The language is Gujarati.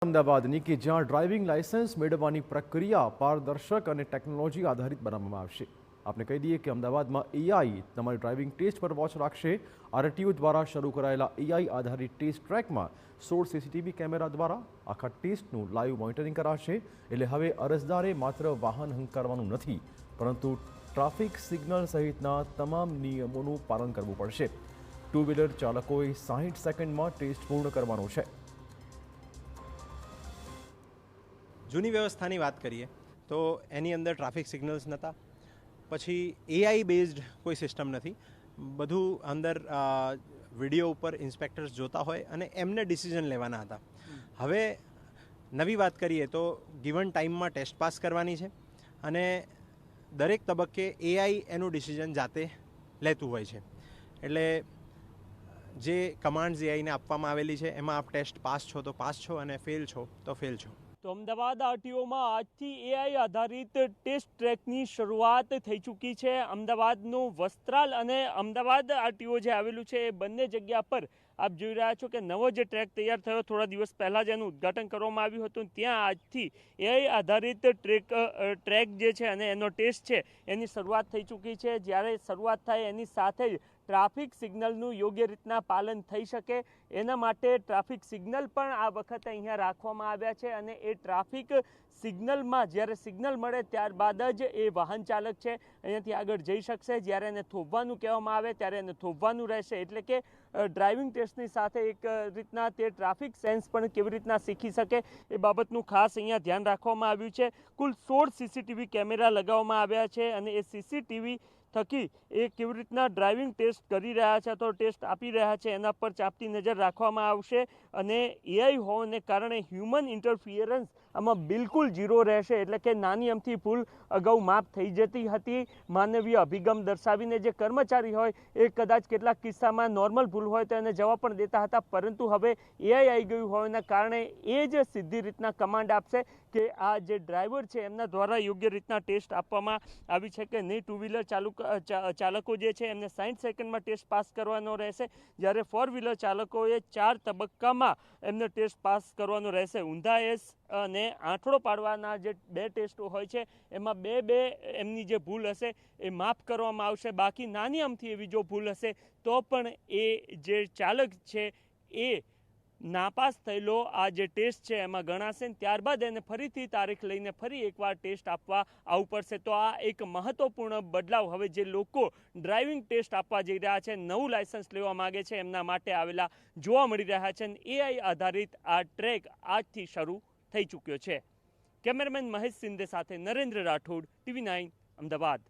અમદાવાદની કે જ્યાં ડ્રાઇવિંગ લાયસન્સ મેળવવાની પ્રક્રિયા પારદર્શક અને ટેકનોલોજી આધારિત બનાવવામાં આવશે। આપણે કહી દઈએ કે અમદાવાદમાં એઆઈ તમારી ડ્રાઇવિંગ ટેસ્ટ પર વોચ રાખશે। આરટીઓ દ્વારા શરૂ કરાયેલા એઆઈ આધારિત ટેસ્ટ ટ્રેકમાં 16 સીસીટીવી કેમેરા દ્વારા આખા ટેસ્ટનું લાઈવ મોનિટરિંગ કરાશે। એટલે હવે અરજદારે માત્ર વાહન હંકારવાનું નથી, પરંતુ ટ્રાફિક સિગ્નલ સહિતના તમામ નિયમોનું પાલન કરવું પડશે। ટુ વ્હીલર ચાલકોએ 60 સેકન્ડમાં ટેસ્ટ પૂર્ણ કરવાનો છે। જૂની વ્યવસ્થાની વાત કરીએ તો એની અંદર ટ્રાફિક સિગ્નલ્સ નહોતા, પછી એઆઈ બેઝડ કોઈ સિસ્ટમ નથી, બધું અંદર વિડીયો ઉપર ઇન્સ્પેક્ટર્સ જોતા હોય અને એમને ડિસિઝન લેવાના હતા। હવે નવી વાત કરીએ તો ગિવન ટાઈમમાં ટેસ્ટ પાસ કરવાની છે અને દરેક તબક્કે એઆઈ એનું ડિસિઝન જાતે લેતું હોય છે। એટલે જે કમાન્ડ્સ એઆઈને આપવામાં આવેલી છે એમાં આપ ટેસ્ટ પાસ છો તો પાસ છો અને ફેલ છો તો ફેલ છો। તો અમદાવાદ આરટીઓમાં આજથી એઆઈ આધારિત ટેસ્ટ ટ્રેકની શરૂઆત થઈ ચૂકી છે। અમદાવાદનું વસ્ત્રાલ અને અમદાવાદ આરટીઓ જે આવેલું છે એ બંને જગ્યા પર આપ જોઈ રહ્યા છો કે નવો જે ટ્રેક તૈયાર થયો, થોડા દિવસ પહેલાં જ એનું ઉદ્ઘાટન કરવામાં આવ્યું હતું। ત્યાં આજથી એઆઈ આધારિત ટ્રેક જે છે અને એનો ટેસ્ટ છે એની શરૂઆત થઈ ચૂકી છે। જ્યારે શરૂઆત થાય એની સાથે જ ટ્રાફિક સિગ્નલનું યોગ્ય રીતના પાલન થઈ શકે એના માટે ટ્રાફિક સિગ્નલ પણ આ વખતે અહીંયા રાખવામાં આવ્યા છે અને એ ટ્રાફિક સિગ્નલમાં જ્યારે સિગ્નલ મળે ત્યારબાદ જ એ વાહન ચાલક છે અહીંયાથી આગળ જઈ શકશે। જ્યારે એને થોભવાનું કહેવામાં આવે ત્યારે એને થોભવાનું રહેશે। એટલે કે ડ્રાઇવિંગ ટેસ્ટની સાથે એક રીતના તે ટ્રાફિક સેન્સ પણ કેવી રીતના શીખી શકે એ બાબતનું ખાસ અહીંયા ધ્યાન રાખવામાં આવ્યું છે। કુલ 16 સીસીટીવી કેમેરા લગાવવામાં આવ્યા છે અને એ સીસીટીવી થકી એ કેવી રીતના ડ્રાઇવિંગ ટેસ્ટ કરી રહ્યા છે અથવા ટેસ્ટ આપી રહ્યા છે એના પર ચાંપતી નજર રાખવામાં આવશે અને એઆઈ હોવાને કારણે હ્યુમન ઇન્ટરફિયરન્સ આમાં બિલકુલ ઝીરો રહેશે। એટલે કે નાની અમથી ભૂલ અગાઉ માફ થઈ જતી હતી, માનવીય અભિગમ દર્શાવીને જે કર્મચારી હોય એ કદાચ કેટલાક કિસ્સામાં નોર્મલ ભૂલ હોય તો એને જવાબ પણ દેતા હતા, પરંતુ હવે એઆઈ આવી ગયું હોવાના કારણે એ જ સીધી રીતના કમાન્ડ આપશે કે આ જે ડ્રાઈવર છે એમના દ્વારા યોગ્ય રીતના ટેસ્ટ આપવામાં આવી છે કે નહીં। ટુ વ્હીલર ચાલકો જે છે એમને 60 સેકન્ડમાં ટેસ્ટ પાસ કરવાનો રહેશે, જ્યારે ફોર વ્હીલર ચાલકોએ 4 તબક્કામાં એમને ટેસ્ટ પાસ કરવાનો રહેશે। ઊંધા એસ અને આંઠળો પાડવાના જે 2 ટેસ્ટો હોય છે એમાં બે એમની જે ભૂલ હશે એ માફ કરવામાં આવશે। બાકી નાની અમથી એવી જો ભૂલ હશે તો પણ એ જે ચાલક છે એ નાપાસ થયેલો આ જે ટેસ્ટ છે એમાં ગણાશે ને ત્યારબાદ એને ફરીથી તારીખ લઈને ફરી એકવાર ટેસ્ટ આપવા આવવું પડશે। તો આ એક મહત્વપૂર્ણ બદલાવ હવે જે લોકો ડ્રાઇવિંગ ટેસ્ટ આપવા જઈ રહ્યા છે, નવું લાયસન્સ લેવા માગે છે એમના માટે આવેલા જોવા મળી રહ્યા છે અને એઆઈ આધારિત આ ટ્રેક આજથી શરૂ થઈ ચૂક્યો છે। કેમેરામેન મહેશ સિંધે સાથે નરેન્દ્ર રાઠોડ, TV9 અમદાવાદ।